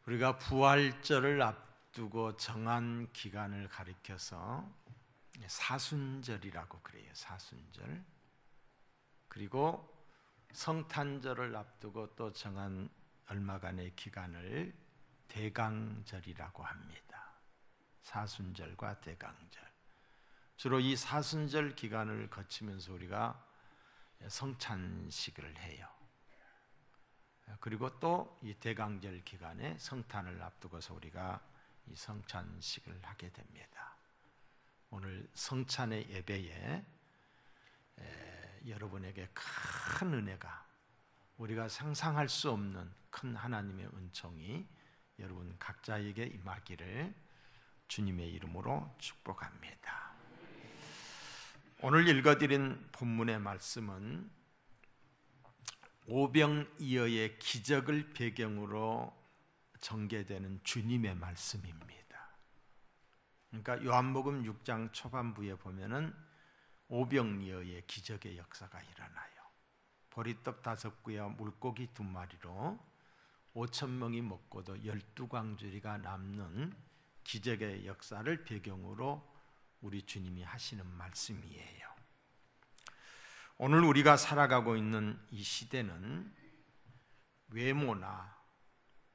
우리가 부활절을 앞두고 정한 기간을 가리켜서 사순절이라고 그래요. 사순절. 그리고 성탄절을 앞두고 또 정한 얼마간의 기간을 대강절이라고 합니다. 사순절과 대강절. 주로 이 사순절 기간을 거치면서 우리가 성찬식을 해요. 그리고 또 이 대강절 기간에 성탄을 앞두고서 우리가 이 성찬식을 하게 됩니다. 오늘 성찬의 예배에 여러분에게 큰 은혜가, 우리가 상상할 수 없는 큰 하나님의 은총이 여러분 각자에게 임하기를 주님의 이름으로 축복합니다. 오늘 읽어드린 본문의 말씀은 오병이어의 기적을 배경으로 전개되는 주님의 말씀입니다. 그러니까 요한복음 6장 초반부에 보면은 오병이어의 기적의 역사가 일어나요. 보리떡 5개와 물고기 2마리로 5,000명이 먹고도 12광주리가 남는 기적의 역사를 배경으로 우리 주님이 하시는 말씀이에요. 오늘 우리가 살아가고 있는 이 시대는 외모나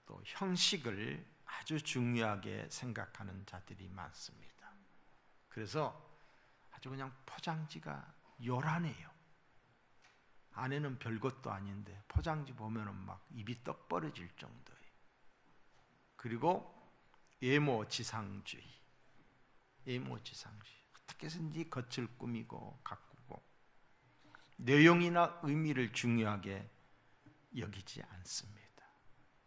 또 형식을 아주 중요하게 생각하는 자들이 많습니다. 그래서 아주 그냥 포장지가 요란해요. 안에는 별것도 아닌데 포장지 보면은 막 입이 떡 벌어질 정도예요. 그리고 외모지상주의. 어떻게 해서든지 겉을 꾸미고 가꾸고 내용이나 의미를 중요하게 여기지 않습니다.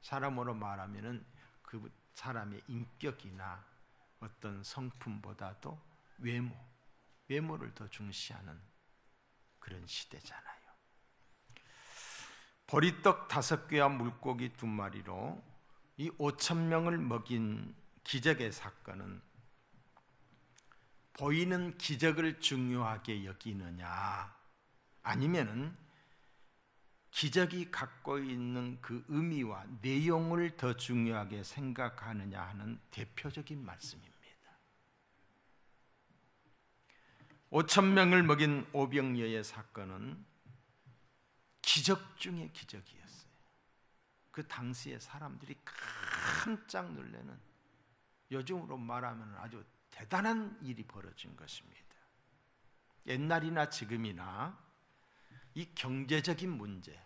사람으로 말하면은 그 사람의 인격이나 어떤 성품보다도 외모를 더 중시하는 그런 시대잖아요. 보리떡 5개와 물고기 2마리로 이 5,000명을 먹인 기적의 사건은 보이는 기적을 중요하게 여기느냐, 아니면은 기적이 갖고 있는 그 의미와 내용을 더 중요하게 생각하느냐 하는 대표적인 말씀입니다. 5,000명을 먹인 오병이어의 사건은 기적 중의 기적이었어요. 그 당시에 사람들이 깜짝 놀라는, 요즘으로 말하면 아주 대단한 일이 벌어진 것입니다. 옛날이나 지금이나 이 경제적인 문제,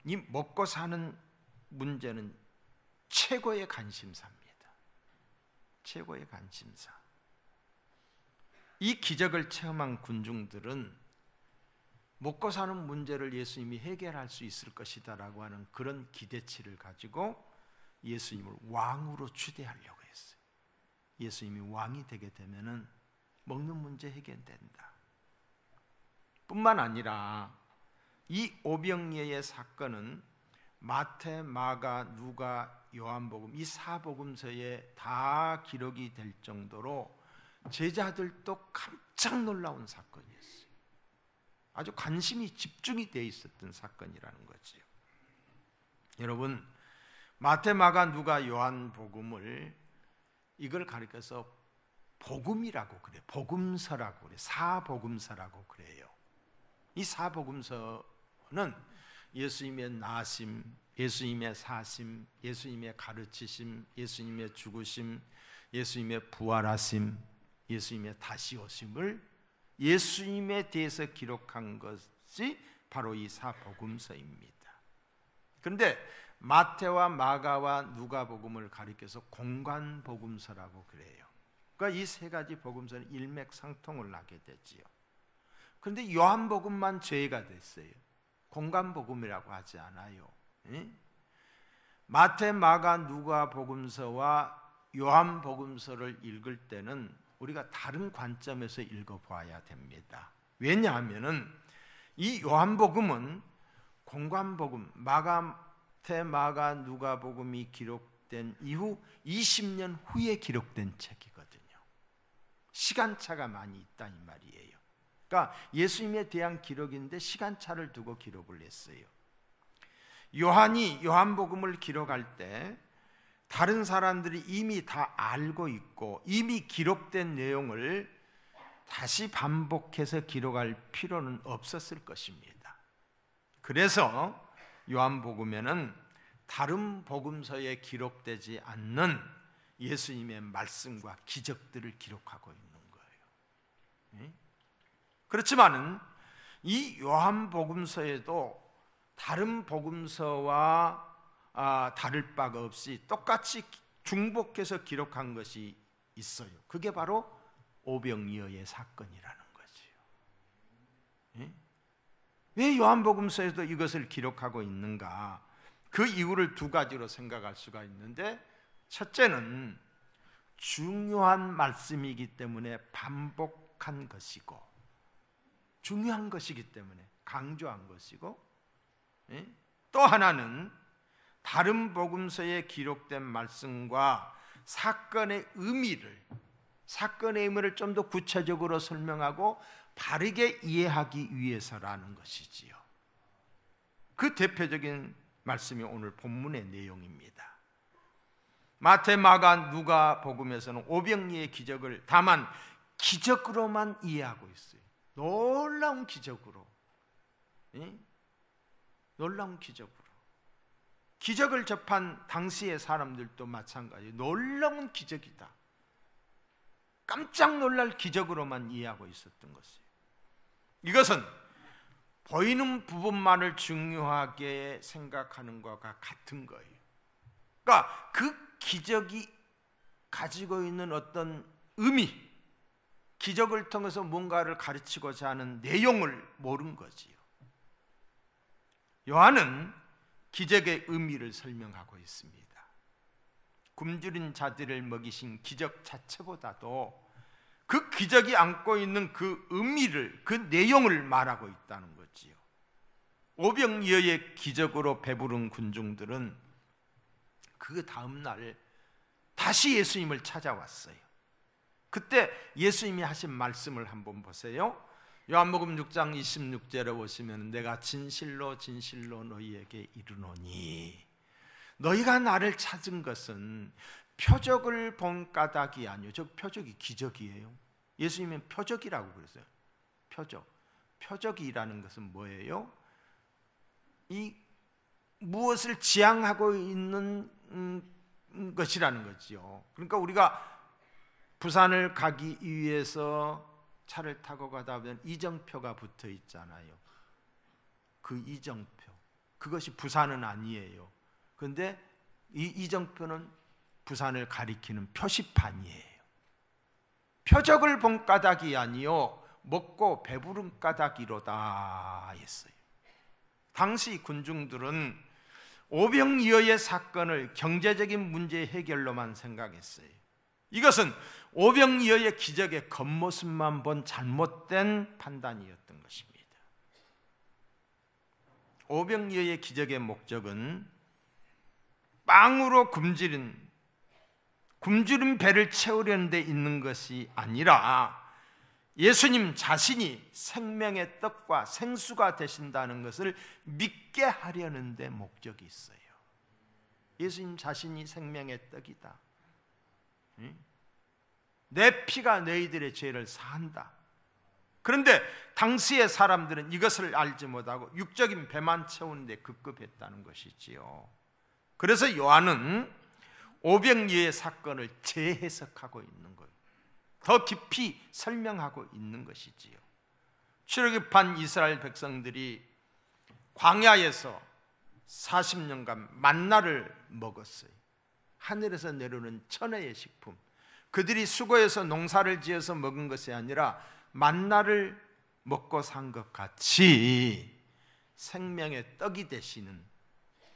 이 먹고 사는 문제는 최고의 관심사입니다. 최고의 관심사. 이 기적을 체험한 군중들은 먹고 사는 문제를 예수님이 해결할 수 있을 것이다라고 하는 그런 기대치를 가지고 예수님을 왕으로 추대하려고 했어요. 예수님이 왕이 되게 되면은 먹는 문제 해결된다. 뿐만 아니라 이 오병이어의 사건은 마태, 마가, 누가, 요한복음 이 4복음서에 다 기록이 될 정도로 제자들도 깜짝 놀라운 사건이었어요. 아주 관심이 집중이 되어 있었던 사건이라는 거지요. 여러분, 마태, 마가, 누가, 요한복음을 이걸 가리켜서 복음이라고 그래요. 복음서라고 그래요. 사복음서라고 그래요. 이 사복음서는 예수님의 나심, 예수님의 사심, 예수님의 가르치심, 예수님의 죽으심, 예수님의 부활하심, 예수님의 다시 오심을 예수님에 대해서 기록한 것이 바로 이 사복음서입니다. 그런데 마태와 마가와 누가복음을 가리켜서 공관복음서라고 그래요. 그러니까 이 3가지 복음서는 일맥상통을 하게 되지요. 그런데 요한복음만 죄가 됐어요. 공관복음이라고 하지 않아요. 마태, 마가, 누가복음서와 요한복음서를 읽을 때는 우리가 다른 관점에서 읽어봐야 됩니다. 왜냐하면은 이 요한복음은 공관복음, 마태, 마가, 누가복음이 기록된 이후 20년 후에 기록된 책이거든요. 시간차가 많이 있다 이 말이에요. 그러니까 예수님에 대한 기록인데 시간차를 두고 기록을 했어요. 요한이 요한복음을 기록할 때 다른 사람들이 이미 다 알고 있고 이미 기록된 내용을 다시 반복해서 기록할 필요는 없었을 것입니다. 그래서 요한복음에는 다른 복음서에 기록되지 않는 예수님의 말씀과 기적들을 기록하고 있는 거예요. 그렇지만은 이 요한복음서에도 다른 복음서와 다를 바가 없이 똑같이 중복해서 기록한 것이 있어요. 그게 바로 오병이어의 사건이라는 거지요. 왜 요한복음서에도 이것을 기록하고 있는가? 그 이유를 두 가지로 생각할 수가 있는데, 첫째는 중요한 말씀이기 때문에 반복한 것이고, 중요한 것이기 때문에 강조한 것이고, 또 하나는 다른 복음서에 기록된 말씀과 사건의 의미를 좀 더 구체적으로 설명하고 바르게 이해하기 위해서라는 것이지요. 그 대표적인 말씀이 오늘 본문의 내용입니다. 마태, 마가, 누가 복음에서는 오병이의 기적을 다만 기적으로만 이해하고 있어요. 놀라운 기적으로, 놀라운 기적으로. 기적을 접한 당시의 사람들도 마찬가지, 놀라운 기적이다, 깜짝 놀랄 기적으로만 이해하고 있었던 것이에요. 이것은 보이는 부분만을 중요하게 생각하는 것과 같은 거예요. 그러니까 그 기적이 가지고 있는 어떤 의미, 기적을 통해서 뭔가를 가르치고자 하는 내용을 모른 거지요. 요한은 기적의 의미를 설명하고 있습니다. 굶주린 자들을 먹이신 기적 자체보다도 그 기적이 안고 있는 그 의미를, 그 내용을 말하고 있다는 거지요. 오병이어의 기적으로 배부른 군중들은 그 다음 날 다시 예수님을 찾아왔어요. 그때 예수님이 하신 말씀을 한번 보세요. 요한복음 6장 26절에 보시면 내가 진실로 진실로 너희에게 이르노니 너희가 나를 찾은 것은 표적을 본 까닭이 아니요. 저 표적이 기적이에요. 예수님은 표적이라고 그랬어요. 표적이라는 것은 뭐예요? 이 무엇을 지향하고 있는 것이라는 거지요. 그러니까 우리가 부산을 가기 위해서 차를 타고 가다 보면 이정표가 붙어 있잖아요. 그 이정표, 그것이 부산은 아니에요. 그런데 이 이정표는 부산을 가리키는 표시판이에요. 표적을 본 까닭이 아니요 먹고 배부른 까닭이로다 했어요. 당시 군중들은 오병이어의 사건을 경제적인 문제 해결로만 생각했어요. 이것은 오병이어의 기적의 겉모습만 본 잘못된 판단이었던 것입니다. 오병이어의 기적의 목적은 빵으로 굶주린 배를 채우려는 데 있는 것이 아니라 예수님 자신이 생명의 떡과 생수가 되신다는 것을 믿게 하려는 데 목적이 있어요. 예수님 자신이 생명의 떡이다, 내 피가 너희들의 죄를 사한다. 그런데 당시의 사람들은 이것을 알지 못하고 육적인 배만 채우는 데 급급했다는 것이지요. 그래서 요한은 오병이어의 사건을 재해석하고 있는 거예요. 더 깊이 설명하고 있는 것이지요. 출애굽한 이스라엘 백성들이 광야에서 40년간 만나를 먹었어요. 하늘에서 내려오는 천혜의 식품, 그들이 수고해서 농사를 지어서 먹은 것이 아니라 만나를 먹고 산 것 같이 생명의 떡이 되시는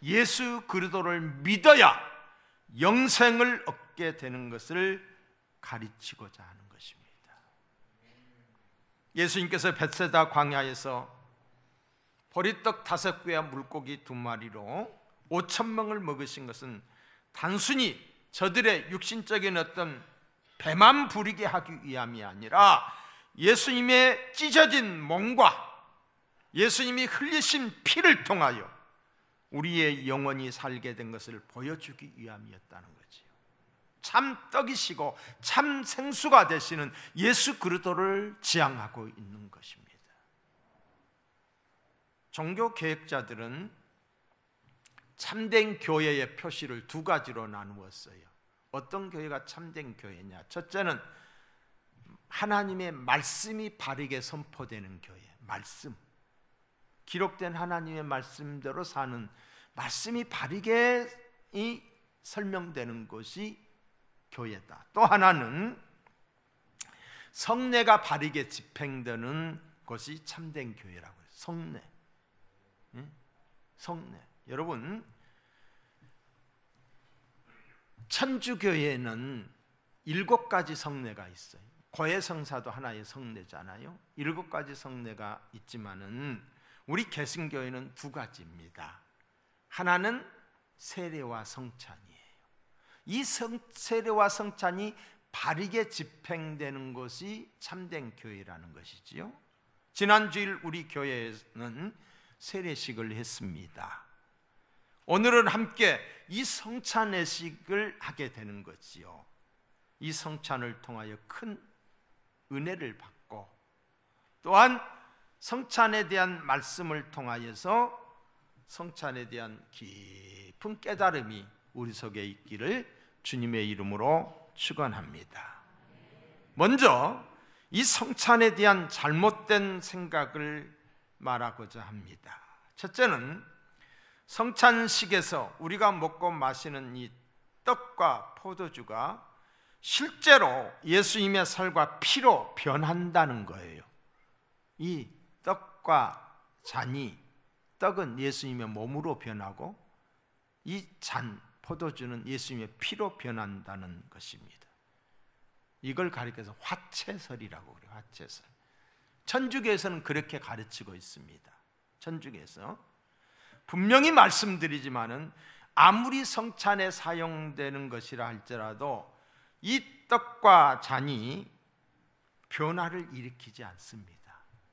예수 그리스도를 믿어야 영생을 얻게 되는 것을 가르치고자 하는 것입니다. 예수님께서 벳세다 광야에서 보리떡 5개와 물고기 2마리로 5,000명을 먹으신 것은 단순히 저들의 육신적인 어떤 배만 부리게 하기 위함이 아니라 예수님의 찢어진 몸과 예수님이 흘리신 피를 통하여 우리의 영혼이 살게 된 것을 보여주기 위함이었다는 거지요. 참 떡이시고 참 생수가 되시는 예수 그리스도를 지향하고 있는 것입니다. 종교 개혁자들은 참된 교회의 표시를 두 가지로 나누었어요. 어떤 교회가 참된 교회냐? 첫째는 하나님의 말씀이 바르게 선포되는 교회, 말씀, 기록된 하나님의 말씀대로 사는, 말씀이 바르게 설명되는 것이 교회다. 또 하나는 성례가 바르게 집행되는 것이 참된 교회라고 해요. 성례. 성례. 여러분, 천주교회는 7가지 성례가 있어요. 고해성사도 하나의 성례잖아요. 7가지 성례가 있지만은 우리 개신교회는 2가지입니다. 하나는 세례와 성찬이에요. 이 세례와 성찬이 바르게 집행되는 것이 참된 교회라는 것이지요. 지난주일 우리 교회에는 세례식을 했습니다. 오늘은 함께 이 성찬례식을 하게 되는 거지요. 이 성찬을 통하여 큰 은혜를 받고, 또한 성찬에 대한 말씀을 통하여서 성찬에 대한 깊은 깨달음이 우리 속에 있기를 주님의 이름으로 축원합니다. 먼저 이 성찬에 대한 잘못된 생각을 말하고자 합니다. 첫째는 성찬식에서 우리가 먹고 마시는 이 떡과 포도주가 실제로 예수님의 살과 피로 변한다는 거예요. 이 떡과 잔이, 떡은 예수님의 몸으로 변하고 이 잔, 포도주는 예수님의 피로 변한다는 것입니다. 이걸 가리켜서 화채설이라고 그래요. 화채설. 천주교에서는 그렇게 가르치고 있습니다. 천주교에서 분명히 말씀드리지만은 아무리 성찬에 사용되는 것이라 할지라도 이 떡과 잔이 변화를 일으키지 않습니다.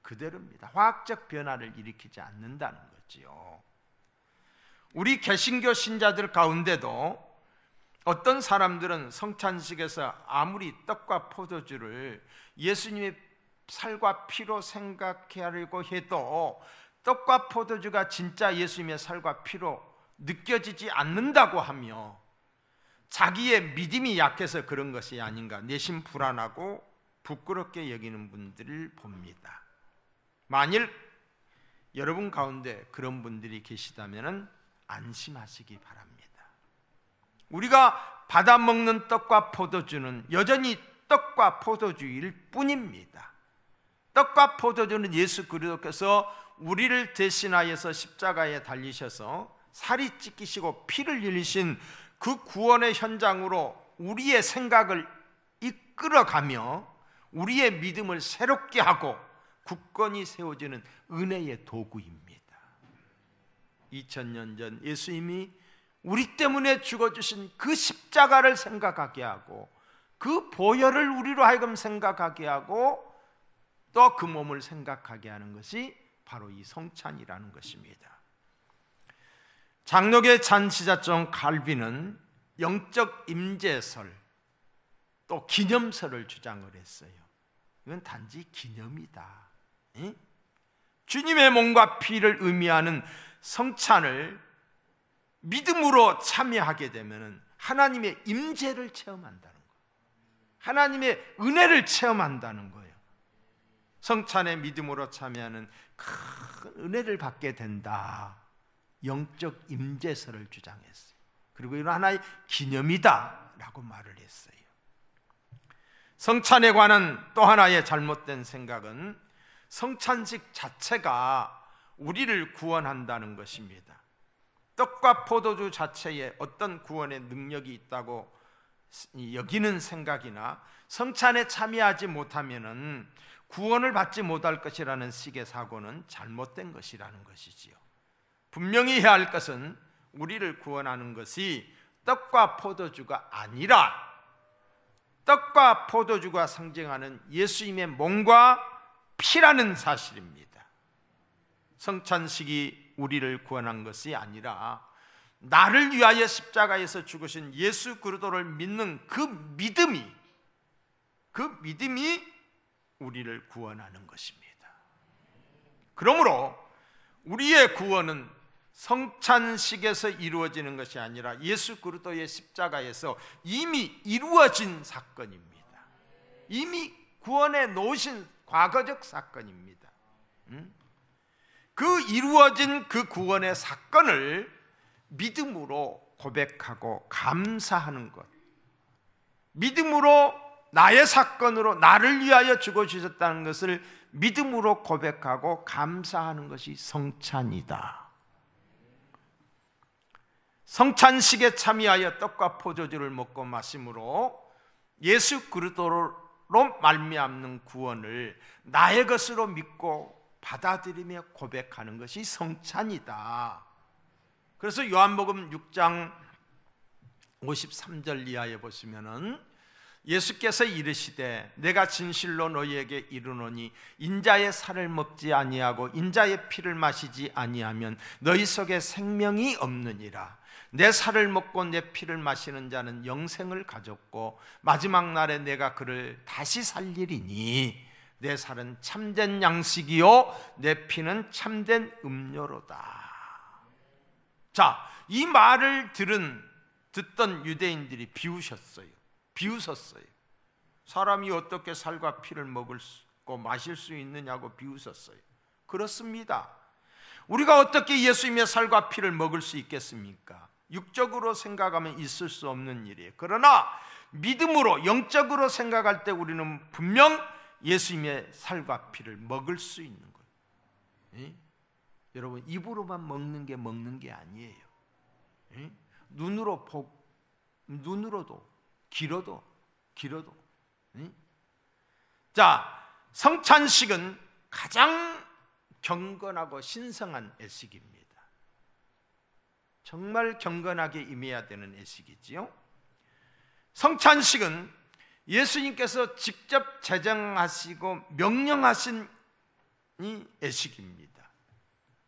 그대로입니다. 화학적 변화를 일으키지 않는다는 거지요. 우리 개신교 신자들 가운데도 어떤 사람들은 성찬식에서 아무리 떡과 포도주를 예수님의 살과 피로 생각하려고 해도 떡과 포도주가 진짜 예수님의 살과 피로 느껴지지 않는다고 하며 자기의 믿음이 약해서 그런 것이 아닌가 내심 불안하고 부끄럽게 여기는 분들을 봅니다. 만일 여러분 가운데 그런 분들이 계시다면 안심하시기 바랍니다. 우리가 받아먹는 떡과 포도주는 여전히 떡과 포도주일 뿐입니다. 떡과 포도주는 예수 그리스도께서 우리를 대신하여서 십자가에 달리셔서 살이 찢기시고 피를 흘리신 그 구원의 현장으로 우리의 생각을 이끌어가며 우리의 믿음을 새롭게 하고 굳건히 세워지는 은혜의 도구입니다. 2000년 전 예수님이 우리 때문에 죽어주신 그 십자가를 생각하게 하고 그 보혈을 우리로 하여금 생각하게 하고 또 그 몸을 생각하게 하는 것이 바로 이 성찬이라는 것입니다. 장로계 잔치자종 칼빈은 영적 임재설 또 기념설을 주장을 했어요. 이건 단지 기념이다. 주님의 몸과 피를 의미하는 성찬을 믿음으로 참여하게 되면 하나님의 임재를 체험한다는 거예요. 하나님의 은혜를 체험한다는 거예요. 성찬에 믿음으로 참여하는 큰 은혜를 받게 된다. 영적 임재설을 주장했어요. 그리고 이건 하나의 기념이다 라고 말을 했어요. 성찬에 관한 또 하나의 잘못된 생각은 성찬식 자체가 우리를 구원한다는 것입니다. 떡과 포도주 자체에 어떤 구원의 능력이 있다고 여기는 생각이나 성찬에 참여하지 못하면은 구원을 받지 못할 것이라는 식의 사고는 잘못된 것이라는 것이지요. 분명히 해야 할 것은 우리를 구원하는 것이 떡과 포도주가 아니라 떡과 포도주가 상징하는 예수님의 몸과 피라는 사실입니다. 성찬식이 우리를 구원한 것이 아니라 나를 위하여 십자가에서 죽으신 예수 그리스도를 믿는 그 믿음이 우리를 구원하는 것입니다. 그러므로 우리의 구원은 성찬식에서 이루어지는 것이 아니라 예수 그리스도의 십자가에서 이미 이루어진 사건입니다. 이미 구원해 놓으신 과거적 사건입니다. 그 이루어진 그 구원의 사건을 믿음으로 고백하고 감사하는 것, 믿음으로 나의 사건으로 나를 위하여 죽어주셨다는 것을 믿음으로 고백하고 감사하는 것이 성찬이다. 성찬식에 참여하여 떡과 포도주를 먹고 마심으로 예수 그리스도로 말미암는 구원을 나의 것으로 믿고 받아들이며 고백하는 것이 성찬이다. 그래서 요한복음 6장 53절 이하에 보시면은 예수께서 이르시되 내가 진실로 너희에게 이르노니 인자의 살을 먹지 아니하고 인자의 피를 마시지 아니하면 너희 속에 생명이 없느니라. 내 살을 먹고 내 피를 마시는 자는 영생을 가졌고 마지막 날에 내가 그를 다시 살리리니 내 살은 참된 양식이요 내 피는 참된 음료로다. 자, 이 말을 듣던 유대인들이 비웃었어요. 사람이 어떻게 살과 피를 먹고 마실 수 있느냐고 비웃었어요. 그렇습니다. 우리가 어떻게 예수님의 살과 피를 먹을 수 있겠습니까? 육적으로 생각하면 있을 수 없는 일이에요. 그러나 믿음으로 영적으로 생각할 때 우리는 분명 예수님의 살과 피를 먹을 수 있는 거예요. 예? 여러분, 입으로만 먹는 게 아니에요. 예? 눈으로도 길어도. 예? 자, 성찬식은 가장 경건하고 신성한 예식입니다. 정말 경건하게 임해야 되는 예식이지요. 성찬식은 예수님께서 직접 제정하시고 명령하신 이 예식입니다.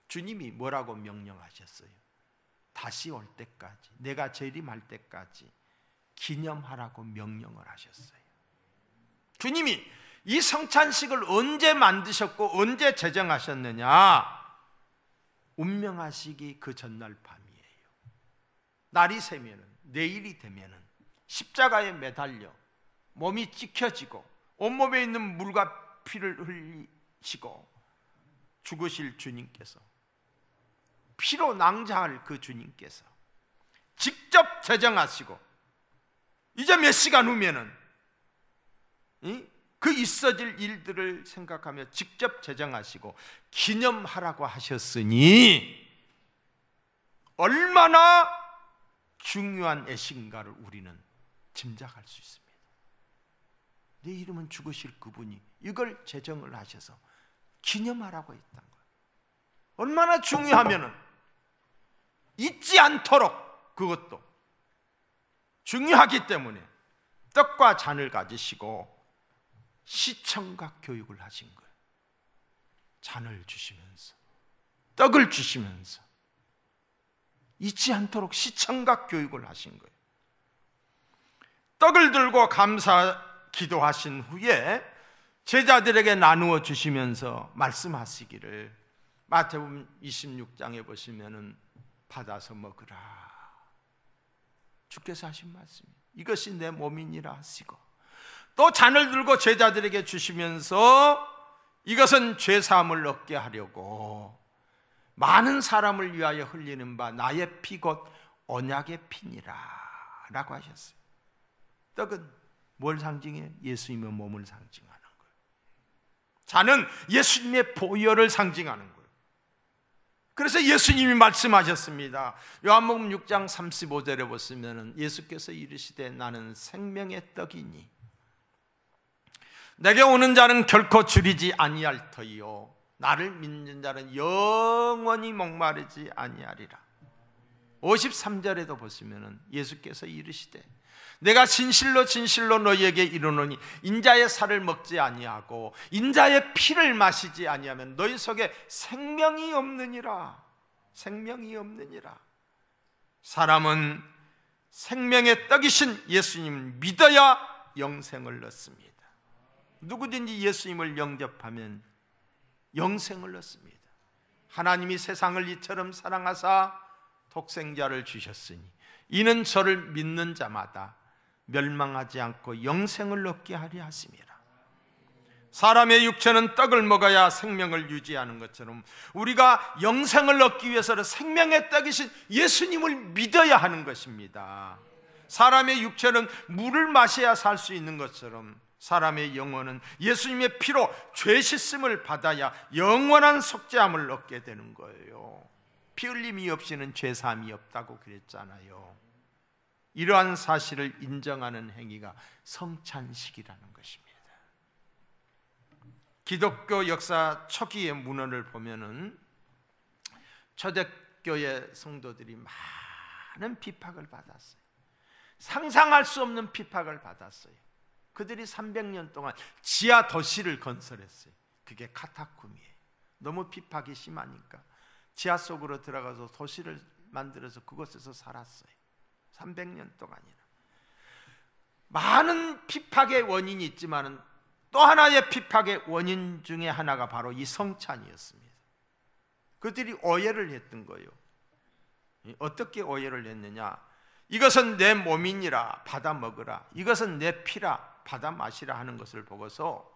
주님이 뭐라고 명령하셨어요? 다시 올 때까지, 내가 재림할 때까지 기념하라고 명령을 하셨어요. 주님이 이 성찬식을 언제 만드셨고 언제 제정하셨느냐? 운명하시기 그 전날 밤이에요. 날이 새면은, 내일이 되면은 십자가에 매달려 몸이 찢겨지고 온몸에 있는 물과 피를 흘리시고 죽으실 주님께서, 피로 낭자할 그 주님께서 직접 제정하시고 이제 몇 시간 후면은 그 있어질 일들을 생각하며 직접 제정하시고 기념하라고 하셨으니 얼마나 중요한 예식인가를 우리는 짐작할 수 있습니다. 내 이름은 죽으실 그분이 이걸 제정을 하셔서 기념하라고 했던 거예요. 얼마나 중요하면은 잊지 않도록, 그것도 중요하기 때문에 떡과 잔을 가지시고 시청각 교육을 하신 거예요. 잔을 주시면서, 떡을 주시면서 잊지 않도록 시청각 교육을 하신 거예요. 떡을 들고 감사 기도하신 후에 제자들에게 나누어 주시면서 말씀하시기를, 마태복음 26장에 보시면은 받아서 먹으라. 주께서 하신 말씀이에요. 이것이 내 몸이니라 하시고, 또 잔을 들고 제자들에게 주시면서 이것은 죄사함을 얻게 하려고 많은 사람을 위하여 흘리는 바 나의 피 곧 언약의 피니라 라고 하셨어요. 떡은 뭘 상징해요? 예수님의 몸을 상징하는 거예요. 잔은 예수님의 보혈을 상징하는 거예요. 그래서 예수님이 말씀하셨습니다. 요한복음 6장 35절에 보시면 예수께서 이르시되 나는 생명의 떡이니 내게 오는 자는 결코 줄이지 아니할 터이요 나를 믿는 자는 영원히 목마르지 아니하리라. 53절에도 보시면 예수께서 이르시되 내가 진실로 진실로 너희에게 이르노니 인자의 살을 먹지 아니하고 인자의 피를 마시지 아니하면 너희 속에 생명이 없느니라. 생명이 없느니라. 사람은 생명의 떡이신 예수님을 믿어야 영생을 얻습니다. 누구든지 예수님을 영접하면 영생을 얻습니다. 하나님이 세상을 이처럼 사랑하사 독생자를 주셨으니 이는 저를 믿는 자마다 멸망하지 않고 영생을 얻게 하려 하심이라. 사람의 육체는 떡을 먹어야 생명을 유지하는 것처럼 우리가 영생을 얻기 위해서는 생명의 떡이신 예수님을 믿어야 하는 것입니다. 사람의 육체는 물을 마셔야 살 수 있는 것처럼 사람의 영혼은 예수님의 피로 죄 씻음을 받아야 영원한 속죄함을 얻게 되는 거예요. 피 흘림이 없이는 죄 사함이 없다고 그랬잖아요. 이러한 사실을 인정하는 행위가 성찬식이라는 것입니다. 기독교 역사 초기의 문헌을 보면은 초대교회 성도들이 많은 핍박을 받았어요. 상상할 수 없는 핍박을 받았어요. 그들이 300년 동안 지하 도시를 건설했어요. 그게 카타쿰이에요. 너무 핍박이 심하니까 지하 속으로 들어가서 도시를 만들어서 그곳에서 살았어요. 300년 동안이나. 많은 핍박의 원인이 있지만은 또 하나의 핍박의 원인 중에 하나가 바로 이 성찬이었습니다. 그들이 오해를 했던 거예요. 어떻게 오해를 했느냐? 이것은 내 몸이니라 받아 먹으라, 이것은 내 피라 받아 마시라 하는 것을 보고서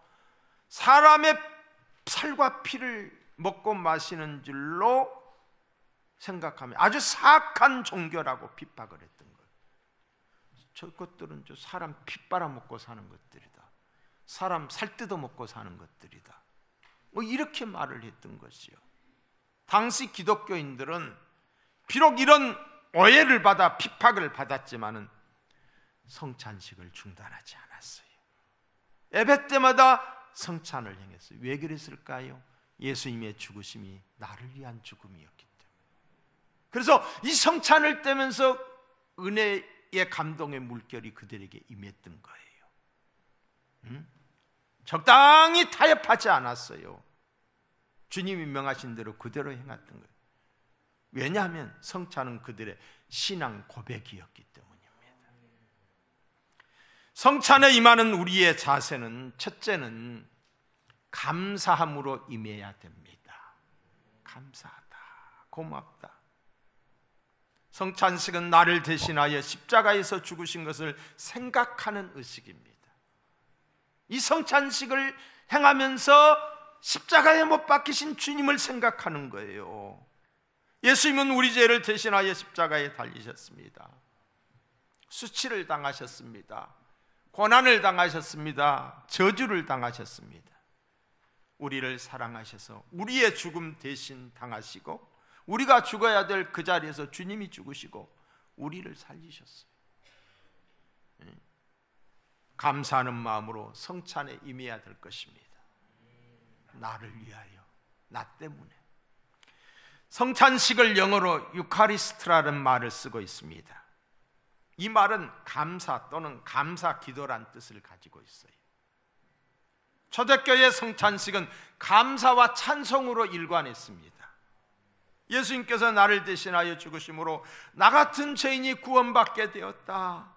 사람의 살과 피를 먹고 마시는 줄로 생각하며 아주 사악한 종교라고 핍박을 했던 거예요. 저것들은 사람 피 빨아먹고 사는 것들이다, 사람 살 뜯어먹고 사는 것들이다, 이렇게 말을 했던 것이요. 당시 기독교인들은 비록 이런 오해를 받아 핍박을 받았지만은 성찬식을 중단하지 않았어요. 예배 때마다 성찬을 행했어요. 왜 그랬을까요? 예수님의 죽으심이 나를 위한 죽음이었기 때문에. 그래서 이 성찬을 떼면서 은혜의 감동의 물결이 그들에게 임했던 거예요. 적당히 타협하지 않았어요. 주님이 명하신 대로 그대로 행했던 거예요. 왜냐하면 성찬은 그들의 신앙 고백이었기 때문입니다. 성찬에 임하는 우리의 자세는 첫째는 감사함으로 임해야 됩니다. 감사하다, 고맙다. 성찬식은 나를 대신하여 십자가에서 죽으신 것을 생각하는 의식입니다. 이 성찬식을 행하면서 십자가에 못 박히신 주님을 생각하는 거예요. 예수님은 우리 죄를 대신하여 십자가에 달리셨습니다. 수치를 당하셨습니다. 고난을 당하셨습니다. 저주를 당하셨습니다. 우리를 사랑하셔서 우리의 죽음 대신 당하시고 우리가 죽어야 될 그 자리에서 주님이 죽으시고 우리를 살리셨어요. 감사하는 마음으로 성찬에 임해야 될 것입니다. 나를 위하여, 나 때문에. 성찬식을 영어로 유카리스트라는 말을 쓰고 있습니다. 이 말은 감사 또는 감사 기도란 뜻을 가지고 있어요. 초대교회 성찬식은 감사와 찬송으로 일관했습니다. 예수님께서 나를 대신하여 죽으심으로 나 같은 죄인이 구원받게 되었다,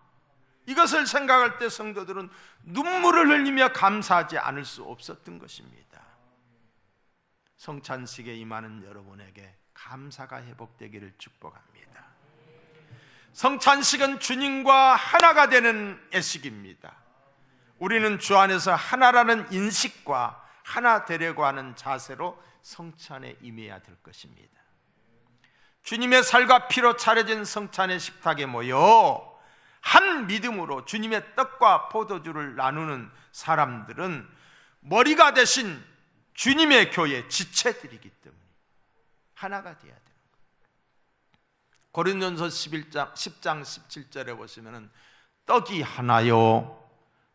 이것을 생각할 때 성도들은 눈물을 흘리며 감사하지 않을 수 없었던 것입니다. 성찬식에 임하는 여러분에게 감사가 회복되기를 축복합니다. 성찬식은 주님과 하나가 되는 예식입니다. 우리는 주 안에서 하나라는 인식과 하나 되려고 하는 자세로 성찬에 임해야 될 것입니다. 주님의 살과 피로 차려진 성찬의 식탁에 모여 한 믿음으로 주님의 떡과 포도주를 나누는 사람들은 머리가 되신 주님의 교회 지체들이기 때문에 하나가 되어야 돼요. 고린도전서 10장 17절에 보시면은 떡이 하나요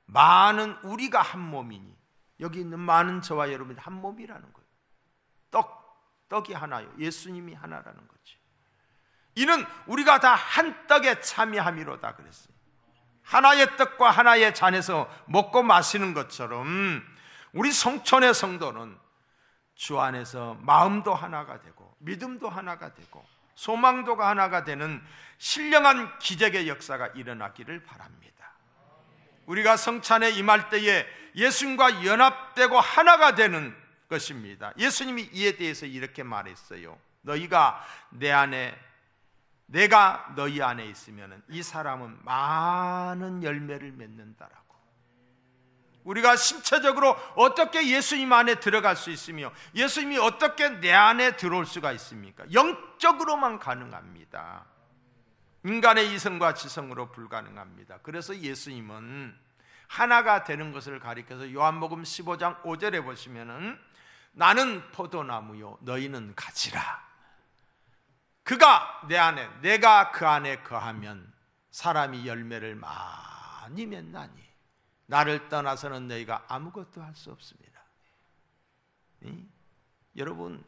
많은 우리가 한 몸이니, 여기 있는 많은 저와 여러분이 한 몸이라는 거예요. 떡이 하나요, 예수님이 하나라는 거지. 이는 우리가 다 한 떡에 참여함이로다 그랬어요. 하나의 떡과 하나의 잔에서 먹고 마시는 것처럼 우리 성촌의 성도는 주 안에서 마음도 하나가 되고 믿음도 하나가 되고 소망도가 하나가 되는 신령한 기적의 역사가 일어나기를 바랍니다. 우리가 성찬에 임할 때에 예수님과 연합되고 하나가 되는 것입니다. 예수님이 이에 대해서 이렇게 말했어요. 너희가 내 안에, 내가 너희 안에 있으면 이 사람은 많은 열매를 맺는다라고. 우리가 신체적으로 어떻게 예수님 안에 들어갈 수 있으며 예수님이 어떻게 내 안에 들어올 수가 있습니까? 영적으로만 가능합니다. 인간의 이성과 지성으로 불가능합니다. 그래서 예수님은 하나가 되는 것을 가리켜서 요한복음 15장 5절에 보시면은 나는 포도나무요 너희는 가지라. 그가 내 안에, 내가 그 안에 거하면 사람이 열매를 많이 맺나니 나를 떠나서는 너희가 아무것도 할 수 없습니다. 여러분,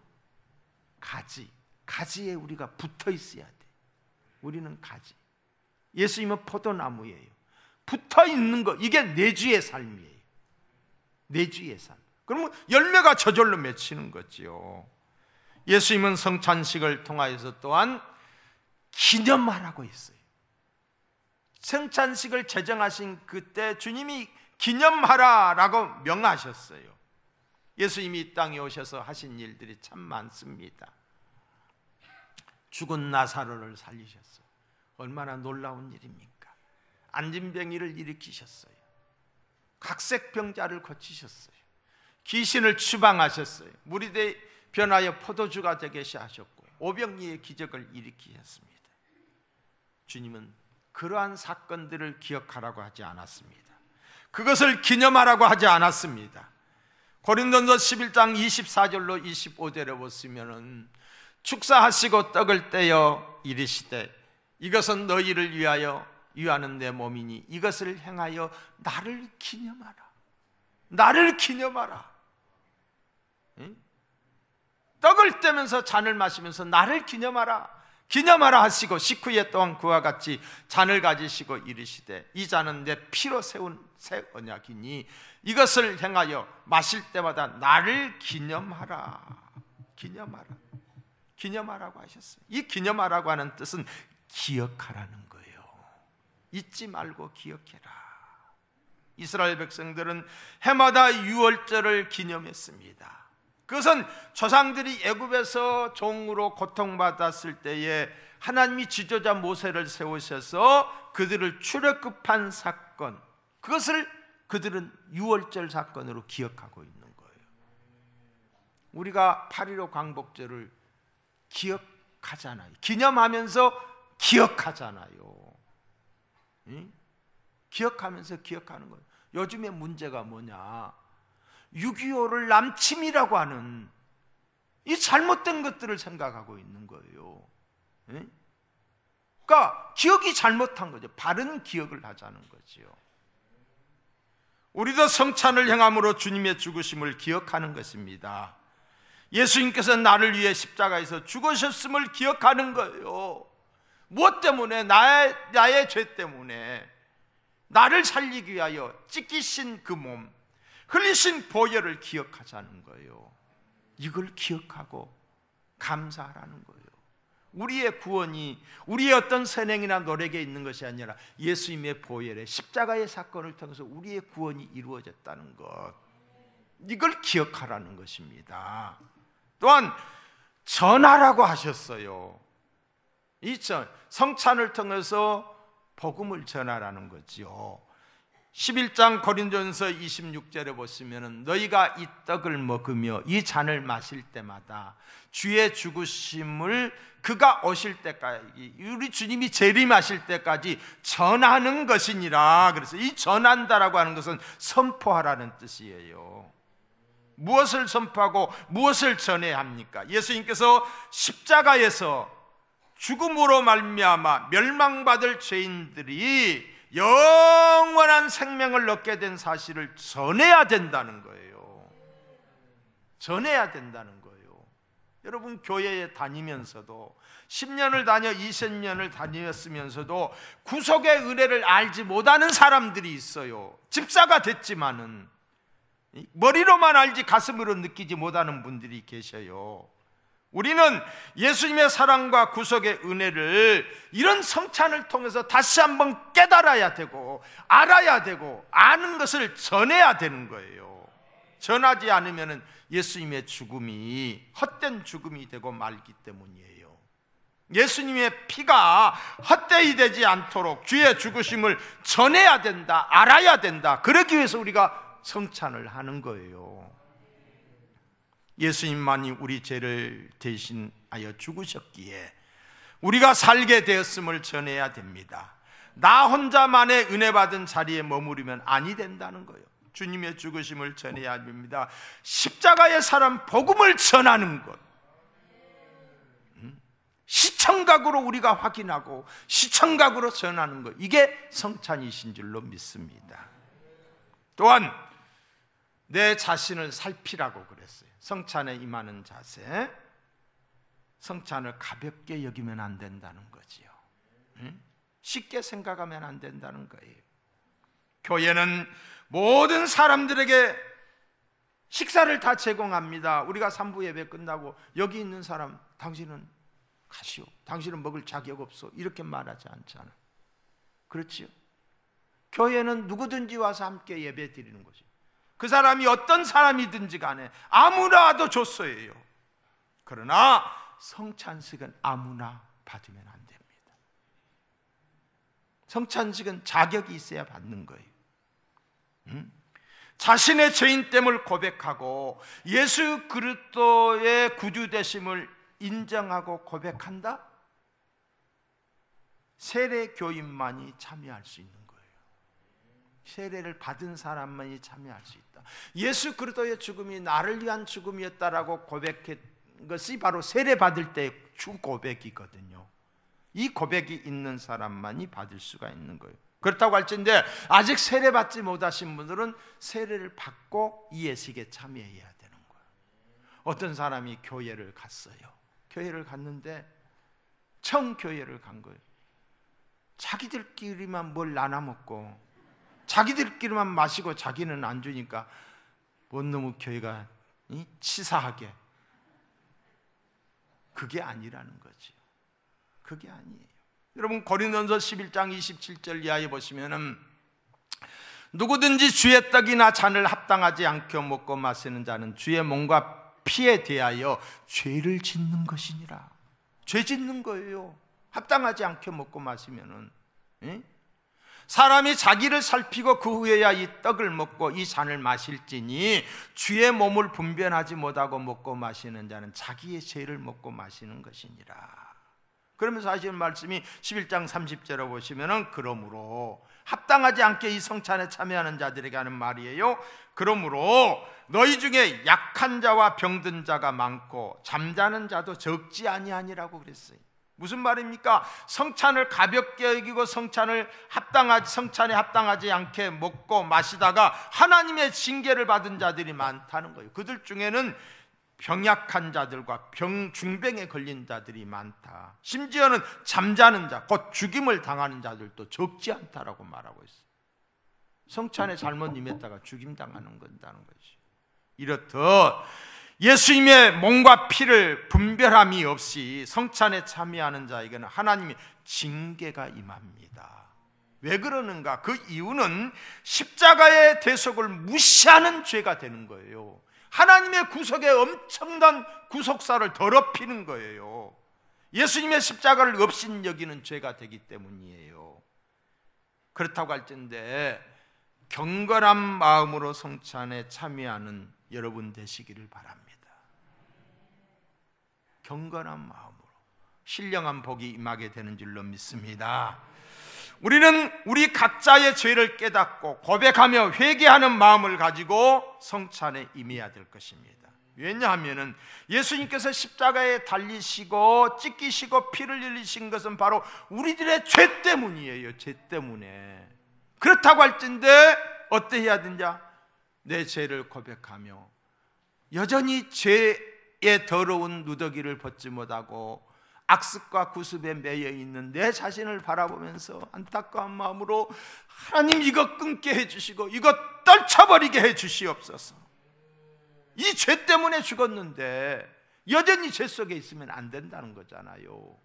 가지에 우리가 붙어 있어야 돼. 우리는 가지. 예수님은 포도나무예요. 붙어 있는 거, 이게 내주의 삶이에요. 내주의 삶. 그러면 열매가 저절로 맺히는 거지요. 예수님은 성찬식을 통하여서 또한 기념하라고 했어요. 성찬식을 제정하신 그때 주님이 기념하라라고 명하셨어요. 예수님이 이 땅에 오셔서 하신 일들이 참 많습니다. 죽은 나사로를 살리셨어요. 얼마나 놀라운 일입니까? 안진병이를 일으키셨어요. 각색병자를 고치셨어요. 귀신을 추방하셨어요. 물이 변하여 포도주가 되게 하셨고 오병이의 기적을 일으키셨습니다. 주님은 그러한 사건들을 기억하라고 하지 않았습니다. 그것을 기념하라고 하지 않았습니다. 고린도전서 11장 24절로 25절에 보시면은 축사하시고 떡을 떼어 이르시되 이것은 너희를 위하여 유하는 내 몸이니 이것을 행하여 나를 기념하라. 나를 기념하라. 응? 떡을 떼면서 잔을 마시면서 나를 기념하라. 기념하라 하시고 식후에 또한 그와 같이 잔을 가지시고 이르시되 이 잔은 내 피로 세운 새 언약이니 이것을 행하여 마실 때마다 나를 기념하라. 기념하라. 기념하라고 하셨어요. 이 기념하라고 하는 뜻은 기억하라는 거예요. 잊지 말고 기억해라. 이스라엘 백성들은 해마다 유월절을 기념했습니다. 그것은 조상들이 애굽에서 종으로 고통받았을 때에 하나님이 지도자 모세를 세우셔서 그들을 출애굽한 사건, 그것을 그들은 유월절 사건으로 기억하고 있는 거예요. 우리가 8.15 광복절을 기억하잖아요. 기념하면서 기억하잖아요. 응? 기억하면서 기억하는 거예요. 요즘의 문제가 뭐냐? 6.25를 남침이라고 하는 이 잘못된 것들을 생각하고 있는 거예요. 응? 그러니까 기억이 잘못한 거죠. 바른 기억을 하자는 거죠. 우리도 성찬을 행함으로 주님의 죽으심을 기억하는 것입니다. 예수님께서 나를 위해 십자가에서 죽으셨음을 기억하는 거예요. 무엇 때문에? 나의 죄 때문에 나를 살리기 위하여 찢기신 그 몸, 흘리신 보혈을 기억하자는 거예요. 이걸 기억하고 감사하라는 거예요. 우리의 구원이 우리의 어떤 선행이나 노력에 있는 것이 아니라 예수님의 보혈의 십자가의 사건을 통해서 우리의 구원이 이루어졌다는 것, 이걸 기억하라는 것입니다. 또한 전하라고 하셨어요. 이 성찬을 통해서 복음을 전하라는 거지요. 11장 고린도전서 26절에 보시면은 너희가 이 떡을 먹으며 이 잔을 마실 때마다 주의 죽으심을 그가 오실 때까지, 우리 주님이 재림하실 때까지 전하는 것이니라. 그래서 이 전한다라고 하는 것은 선포하라는 뜻이에요. 무엇을 선포하고 무엇을 전해야 합니까? 예수님께서 십자가에서 죽음으로 말미암아 멸망받을 죄인들이 영원한 생명을 얻게 된 사실을 전해야 된다는 거예요. 전해야 된다는 거예요. 여러분, 교회에 다니면서도 10년을 다녀 20년을 다녔으면서도 구속의 은혜를 알지 못하는 사람들이 있어요. 집사가 됐지만은 머리로만 알지 가슴으로 느끼지 못하는 분들이 계셔요. 우리는 예수님의 사랑과 구속의 은혜를 이런 성찬을 통해서 다시 한번 깨달아야 되고 알아야 되고 아는 것을 전해야 되는 거예요. 전하지 않으면 예수님의 죽음이 헛된 죽음이 되고 말기 때문이에요. 예수님의 피가 헛되이 되지 않도록 주의 죽으심을 전해야 된다, 알아야 된다. 그러기 위해서 우리가 성찬을 하는 거예요. 예수님만이 우리 죄를 대신하여 죽으셨기에 우리가 살게 되었음을 전해야 됩니다. 나 혼자만의 은혜 받은 자리에 머무르면 아니 된다는 거예요. 주님의 죽으심을 전해야 됩니다. 십자가의 사람 복음을 전하는 것, 시청각으로 우리가 확인하고 시청각으로 전하는 것, 이게 성찬이신 줄로 믿습니다. 또한 내 자신을 살피라고 그랬어요. 성찬에 임하는 자세, 성찬을 가볍게 여기면 안 된다는 거지요. 쉽게 생각하면 안 된다는 거예요. 교회는 모든 사람들에게 식사를 다 제공합니다. 우리가 3부 예배 끝나고 여기 있는 사람, 당신은 가시오, 당신은 먹을 자격 없어, 이렇게 말하지 않잖아요. 그렇지요? 교회는 누구든지 와서 함께 예배 드리는 것이죠. 그 사람이 어떤 사람이든지 간에 아무나도 줬어요. 그러나 성찬식은 아무나 받으면 안 됩니다. 성찬식은 자격이 있어야 받는 거예요. 자신의 죄인됨을 고백하고 예수 그리스도의 구주되심을 인정하고 고백한다? 세례 교인만이 참여할 수 있는 거예요. 세례를 받은 사람만이 참여할 수 있다. 예수 그리스도의 죽음이 나를 위한 죽음이었다라고 고백한 것이 바로 세례 받을 때의 주 고백이거든요. 이 고백이 있는 사람만이 받을 수가 있는 거예요. 그렇다고 할진데 아직 세례 받지 못하신 분들은 세례를 받고 이 예식에 참여해야 되는 거예요. 어떤 사람이 교회를 갔어요. 교회를 갔는데 청교회를 간 거예요. 자기들끼리만 뭘 나눠 먹고 자기들끼리만 마시고 자기는 안 주니까 뭔 놈의 교회가 치사하게, 그게 아니라는 거죠. 그게 아니에요. 여러분 고린도전서 11장 27절 이하에 보시면은 누구든지 주의 떡이나 잔을 합당하지 않게 먹고 마시는 자는 주의 몸과 피에 대하여 죄를 짓는 것이니라. 죄 짓는 거예요. 합당하지 않게 먹고 마시면은. 사람이 자기를 살피고 그 후에야 이 떡을 먹고 이 잔을 마실지니 주의 몸을 분별하지 못하고 먹고 마시는 자는 자기의 죄를 먹고 마시는 것이니라. 그러면서 하시는 말씀이 11장 30절에 보시면은 그러므로 합당하지 않게 이 성찬에 참여하는 자들에게 하는 말이에요. 그러므로 너희 중에 약한 자와 병든 자가 많고 잠자는 자도 적지 아니하니라고 그랬어요. 무슨 말입니까? 성찬을 가볍게 여기고 성찬에 합당하지 않게 먹고 마시다가 하나님의 징계를 받은 자들이 많다는 거예요. 그들 중에는 병약한 자들과 중병에 걸린 자들이 많다. 심지어는 잠자는 자, 곧 죽임을 당하는 자들도 적지 않다라고 말하고 있어요. 성찬에 잘못 임했다가 죽임 당하는 건다는 것이. 이렇듯 예수님의 몸과 피를 분별함이 없이 성찬에 참여하는 자에게는 하나님의 징계가 임합니다. 왜 그러는가? 그 이유는 십자가의 대속을 무시하는 죄가 되는 거예요. 하나님의 구속의 엄청난 구속사를 더럽히는 거예요. 예수님의 십자가를 없인 여기는 죄가 되기 때문이에요. 그렇다고 할텐데 경건한 마음으로 성찬에 참여하는 여러분 되시기를 바랍니다. 경건한 마음으로 신령한 복이 임하게 되는 줄로 믿습니다. 우리는 우리 각자의 죄를 깨닫고 고백하며 회개하는 마음을 가지고 성찬에 임해야 될 것입니다. 왜냐하면 예수님께서 십자가에 달리시고 찢기시고 피를 흘리신 것은 바로 우리들의 죄 때문이에요. 죄 때문에. 그렇다고 할진데 어떻게 해야 되냐? 내 죄를 고백하며 여전히 죄의 더러운 누더기를 벗지 못하고 악습과 구습에 매여 있는 내 자신을 바라보면서 안타까운 마음으로 하나님 이것 끊게 해주시고 이것 떨쳐버리게 해주시옵소서. 이 죄 때문에 죽었는데 여전히 죄 속에 있으면 안 된다는 거잖아요.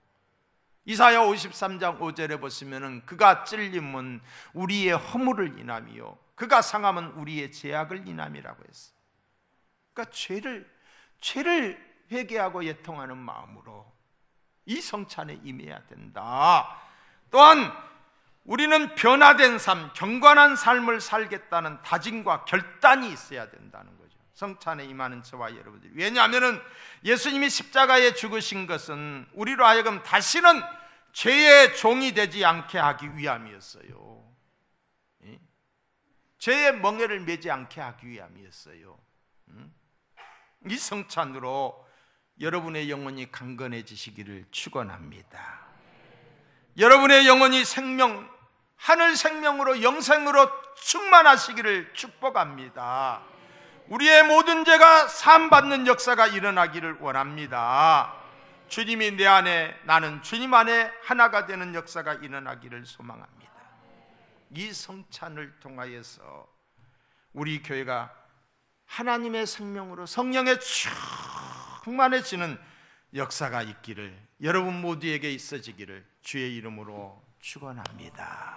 이사야 53장 5절에 보시면은 그가 찔림은 우리의 허물을 인함이요 그가 상함은 우리의 죄악을 인함이라고 했어요. 그러니까 죄를 회개하고 예통하는 마음으로 이 성찬에 임해야 된다. 또한 우리는 변화된 삶, 경건한 삶을 살겠다는 다짐과 결단이 있어야 된다는 거죠. 성찬에 임하는 저와 여러분들이. 왜냐하면 예수님이 십자가에 죽으신 것은 우리로 하여금 다시는 죄의 종이 되지 않게 하기 위함이었어요. 죄의 멍에를 매지 않게 하기 위함이었어요. 이 성찬으로 여러분의 영혼이 강건해지시기를 축원합니다. 여러분의 영혼이 생명, 하늘 생명으로 영생으로 충만하시기를 축복합니다. 우리의 모든 죄가 사함받는 역사가 일어나기를 원합니다. 주님이 내 안에, 나는 주님 안에 하나가 되는 역사가 일어나기를 소망합니다. 이 성찬을 통하여서 우리 교회가 하나님의 생명으로 성령에 충만해지는 역사가 있기를, 여러분 모두에게 있어지기를 주의 이름으로 축원합니다.